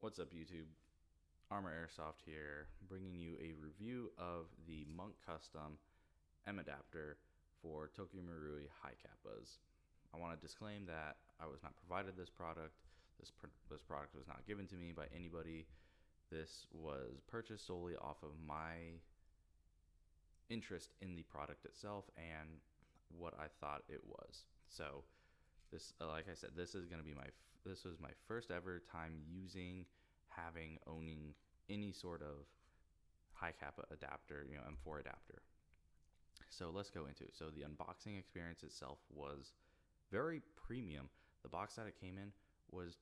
What's up, YouTube? Armor Airsoft here, bringing you a review of the Monk Custom M adapter for Tokyo Marui high kappas. I want to disclaim that I was not provided this product. This product was not given to me by anybody. This was purchased solely off of my interest in the product itself and what I thought it was. So this, like I said, this was my first ever time owning any sort of high kappa adapter, M4 adapter. So let's go into it. So the unboxing experience itself was very premium. The box that it came in was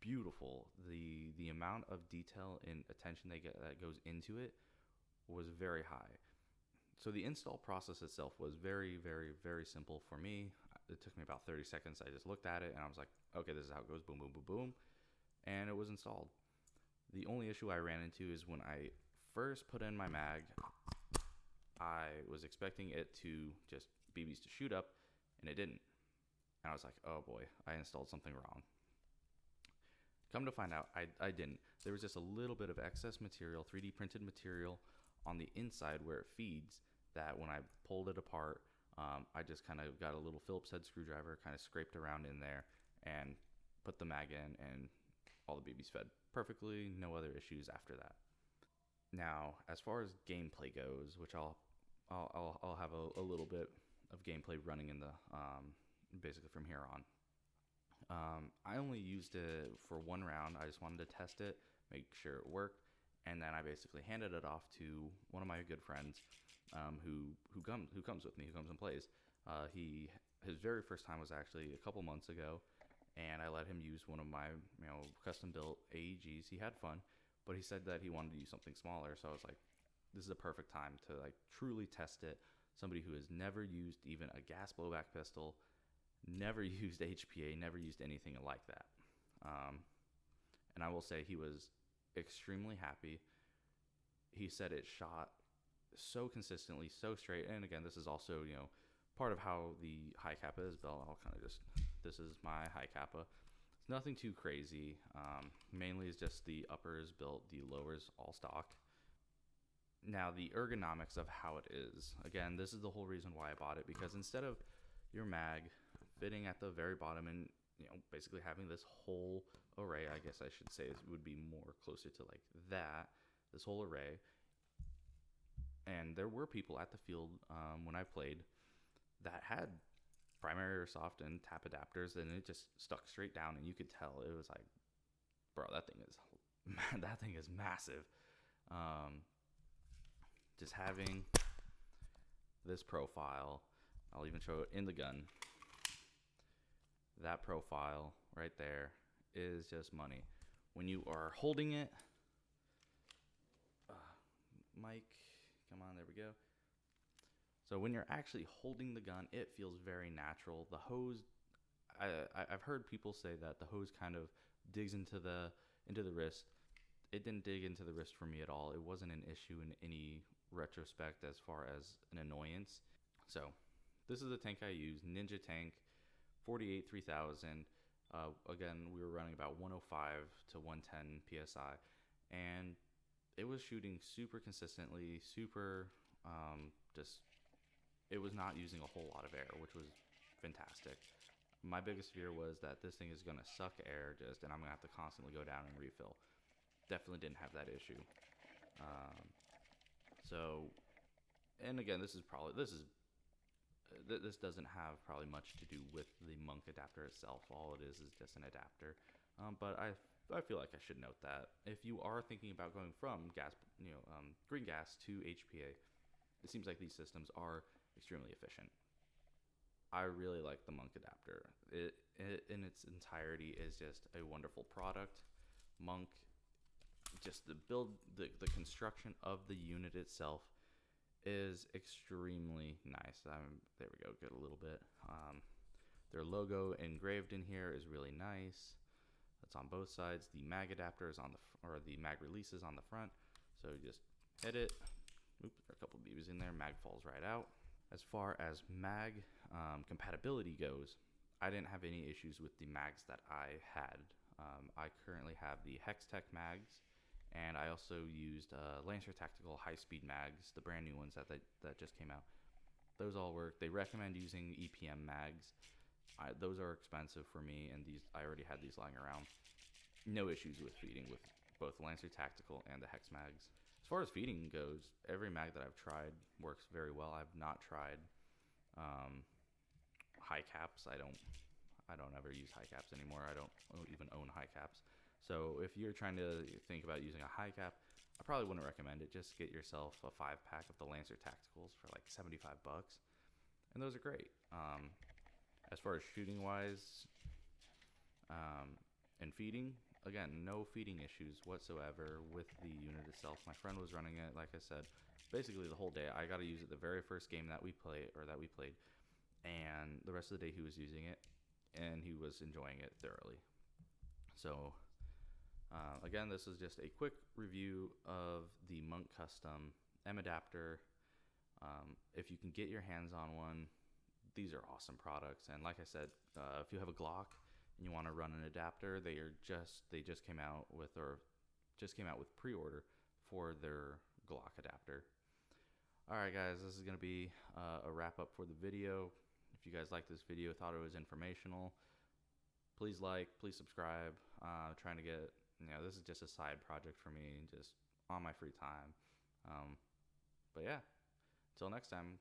beautiful. The amount of detail and attention that goes into it was very high. So the install process itself was very, very, very simple for me. It took me about 30 seconds. I just looked at it and I was like, okay, this is how it goes. Boom, boom, boom, boom. And it was installed. The only issue I ran into is when I first put in my mag, I was expecting it to just BBs to shoot up, and it didn't. And I was like, oh boy, I installed something wrong. Come to find out, I didn't. There was just a little bit of excess material, 3D printed material on the inside where it feeds, that when I pulled it apart, I just kind of got a little Phillips head screwdriver, kind of scraped around in there and put the mag in, and all the BBs fed perfectly, no other issues after that. Now, as far as gameplay goes, which I'll have a little bit of gameplay running in the basically from here on. I only used it for one round. I just wanted to test it, make sure it worked, and then I basically handed it off to one of my good friends who comes with me, who comes and plays. His very first time was actually a couple months ago, and I let him use one of my custom built AEGs. He had fun, but he said that he wanted to use something smaller, so I was like, this is a perfect time to like truly test it. Somebody who has never used even a gas blowback pistol, never used HPA, never used anything like that. And I will say he was extremely happy. He said it shot so consistently, so straight. And again, this is also, part of how the high kappa is built. I'll kind of this is my high kappa. It's nothing too crazy. Mainly is just the upper is built, the lower is all stock. Now, the ergonomics of how it is. Again, this is the whole reason why I bought it, because instead of your mag fitting at the very bottom and basically having this whole array, I guess I should say it would be more closer to like that, this whole array. And there were people at the field when I played that had primary airsoft and tap adapters, and it just stuck straight down, and you could tell it was like, bro, that thing is massive. Just having this profile, I'll even show it in the gun. That profile right there is just money. When you are holding it, Mike, come on, there we go. So when you're actually holding the gun, it feels very natural. The hose, I've heard people say that the hose kind of digs into the wrist. It didn't dig into the wrist for me at all. It wasn't an issue in any retrospect as far as an annoyance. So this is the tank I use, Ninja Tank 48 3000. Again, we were running about 105 to 110 psi, and it was shooting super consistently, super it was not using a whole lot of air, which was fantastic. My biggest fear was that this thing is going to suck air and I'm going to have to constantly go down and refill. Definitely didn't have that issue. So, and again, this doesn't have probably much to do with the Monk adapter itself. All it is just an adapter. But I feel like I should note that if you are thinking about going from green gas to HPA, it seems like these systems are extremely efficient. I really like the Monk adapter. It in its entirety is just a wonderful product. Monk, just the build, the construction of the unit itself is extremely nice. There we go, get a little bit. Their logo engraved in here is really nice. That's on both sides. The mag adapter is the mag release is on the front. So you just hit it. Oops, there are a couple of BBs in there. Mag falls right out. As far as mag compatibility goes, I didn't have any issues with the mags that I had. I currently have the Hextech mags, and I also used Lancer Tactical high-speed mags, the brand new ones that just came out. Those all work. They recommend using EPM mags. Those are expensive for me, and I already had these lying around. No issues with feeding with both Lancer Tactical and the Hex mags. As far as feeding goes, every mag that I've tried works very well. I've not tried high caps. I don't ever use high caps anymore. I don't even own high caps. So if you're trying to think about using a high cap, I probably wouldn't recommend it. Just get yourself a 5-pack of the Lancer Tacticals for like $75, and those are great. As far as shooting wise, and feeding, again, no feeding issues whatsoever with the unit itself. My friend was running it, like I said, basically the whole day. I got to use it the very first game that we played, and the rest of the day he was using it, and he was enjoying it thoroughly. So again, this is just a quick review of the Monk Custom M adapter. If you can get your hands on one, these are awesome products. And like I said, if you have a Glock and you want to run an adapter, they just came out with pre-order for their Glock adapter. All right, guys, this is gonna be a wrap up for the video. If you guys liked this video, thought it was informational, please subscribe. Trying to get, this is just a side project for me, just on my free time. But yeah, until next time.